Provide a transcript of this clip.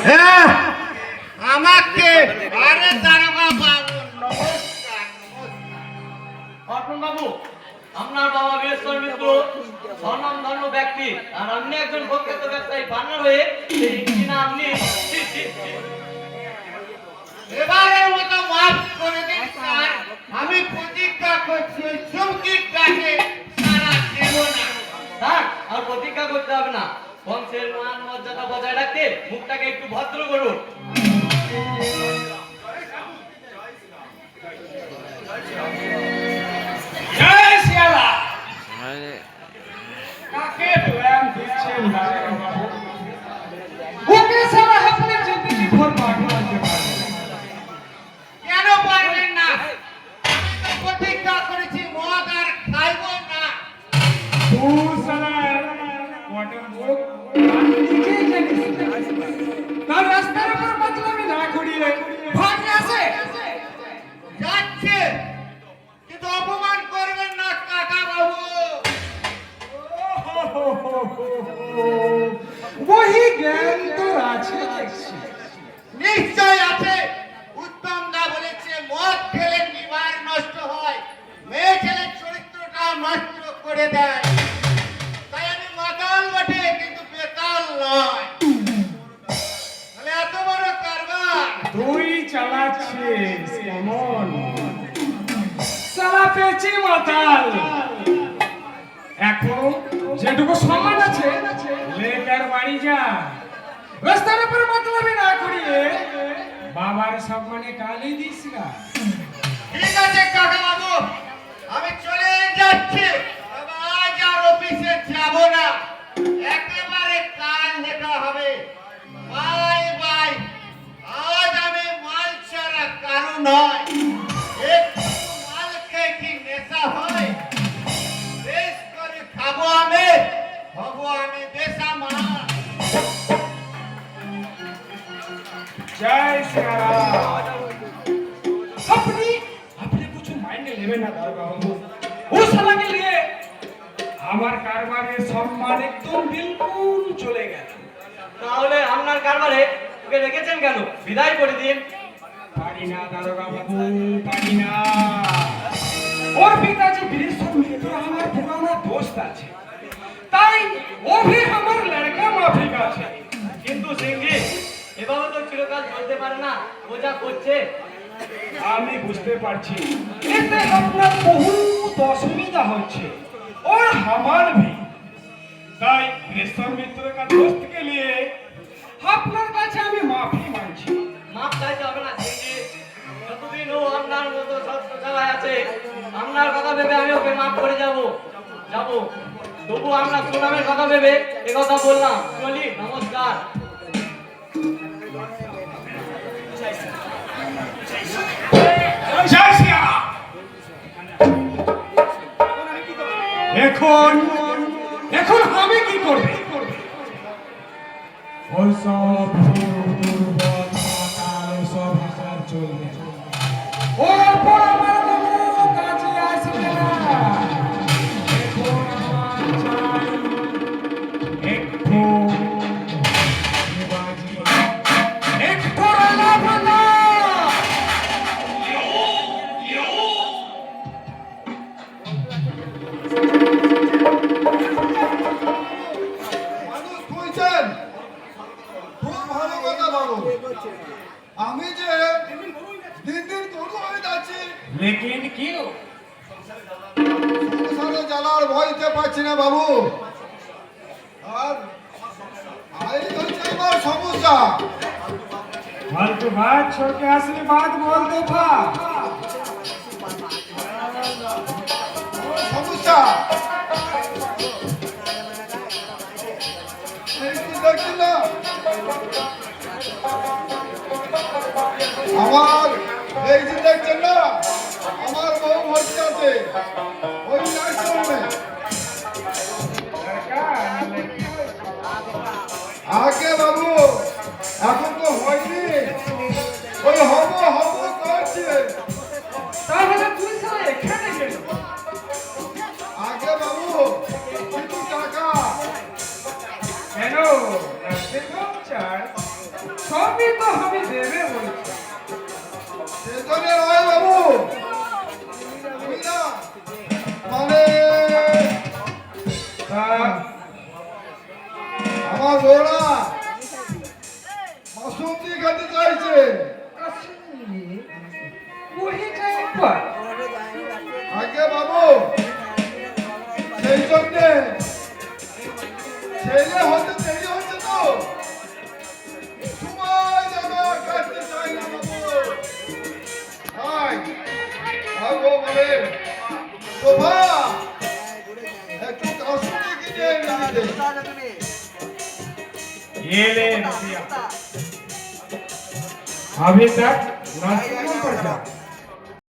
হ্যাঁ আমাকে আরে দারোগা বাবু নমস্কার অর্পণ বাবু, আপনার বাবা বীরেশ্বর মিত্র স্বনামধন্য ব্যক্তি, আর আপনি একজন প্রখ্যাত ব্যবসায়ী পার্টনার হয়ে কিনা আপনি এবারের মতো মাফ করে দিন স্যার। আমি প্রতিজ্ঞা করছি ওই চৌকির ডাকে সারা দেব না। স্যার আর প্রতিজ্ঞা করতে হবে না, বংশের মান মর্যাদা বজায় রাখতে মুখটাকে একটু ভদ্র করুন। জয় শিয়ালা। কাকে প্ল্যান দিচ্ছেন দারোগা বাবু? ওকে সারা আপনি জিন্দগি ভর বাকি রাখতে পারবেন। কেন পারবেন না? আমি তো প্রতিজ্ঞা করেছি মদ আর খাইব না। তুই সারা ওয়াটার বুক নিজেই জানিস তার রাস্তার উপর বদলামি না করিয়ে ভাগে আসে যাচ্ছে কিন্তু অপমান করবেন না কাকা বাবু। वही জ্ঞান তো আছে দেখছি। নিশ্চয় আছে। উত্তম দা বলেছে মদ খেলে নিবার নষ্ট হয়, মেয়ে ছেলের চরিত্রটাও নষ্ট করে দেয়। তাই আমি মাতাল বটে কিন্তু বেতাল নয়। তাহলে এত বড় কারবার তুই চালাচ্ছিস কেমন সালা পেঁচি মাতাল। এখন যেটুকু সম্মান আছে লেকার বাড়ি যা, রাস্তার উপর মতলবি না করিয়ে বাবার সম্মানে গালি দিস না। ঠিক আছে কাকা বাবু, আমি চলে যাচ্ছি। তবে আজ আর অফিসে যাব না, একেবারে কাল দেখা হবে। Bye bye. আজ আমি মাল ছাড়া কারো নয়। একটু মাল খেয়ে কি নেশা হয়? বেশ করে খাবো আমি, হবো আমি বেসামাল। जय श्री राम। अपनी अपने कुछ मायने लेवे ना दारोगा बाबू। उस साला के लिए हमार कारबारे सम्मान एकदम बिल्कुल चले गया। তাহলে আপনার কারবারে ওকে রেখেছেন কেন? বিদায় করে দিন। पारी ना दारोगा बाबू, पारी ना। और पिताजी बीरेश्वर मित्र हमार पुराना दोस्त আছে। তাই ও भी हमार लड़का माफी का আছে। কিন্তু সিংহি এভাবে তো চিরকাল চলতে পারে না, বোঝা করছে। আমি বুঝতে পারছি এতে আপনার বহুত অসুবিধা হচ্ছে और हमार भी। তাই বীরেশ্বর মিত্র का दोस्त के लिए আপনার কাছে আমি মাফি মাগছি। মাপ চাইতে হবে না সিংহি, যতদিন ও আপনার মতো সত্য সবাই আছে, আপনার কথা ভেবে আমি ওকে মাফ করে যাব। তবু আমরা সুনামের কথা ভেবে এ কথা বললাম। চলি, নমস্কার। জয় শ্রী রাম। এখন এখন আমি কি করব? ওই সব দুর্বল মাতাল সব হাজার চলবে, ওর পর আমার কোনো কাজে আসবে না। এখন আমার চাই একটু শিবাজি, একটু রানা। মানুষ খুঁজছেন, খুব ভালো কথা বাবু। আমি যে দিন দিন গরু হয়ে যাচ্ছি, लेकिन क्यों? সংসারে জ্বালার ভয়তে পারছি না বাবু। আর এই হচ্ছে আমার সমস্যা। फालतू बात छोड़ के असली बात बोल दो था। সমস্যা এই কি দেখছেন না? আমার এই যে দেখছেন না, আমার বউ ভর্তি আছে ওই নার্সিংহোমে। लड़का ना लड़की? আগে বাবু, এখন তো হয়নি, ওই হবো হবো করছে। তাহলে তুই সারা এখানে গেল? আগে বাবু কিছু টাকা কেন? নার্সিংহোম চাই? সবই তো আমি দেবে বলছি। সেজন্য নয় বাবু, আমি না মানে তা আমার বউরা মাসুম দিয়ে খেতে চাইছে। ওই টাইপটা আগে বাবু, সেই জন্যে ছেলে হতে দেরি হচ্ছে তো, সময় জায়গা কাটতে চাই না বাবু। তাই আর ও বলে শোভা একটু কাশুরি কিনে এনে দিতে। ये ले रुपया। अभी तक 10 पर जा।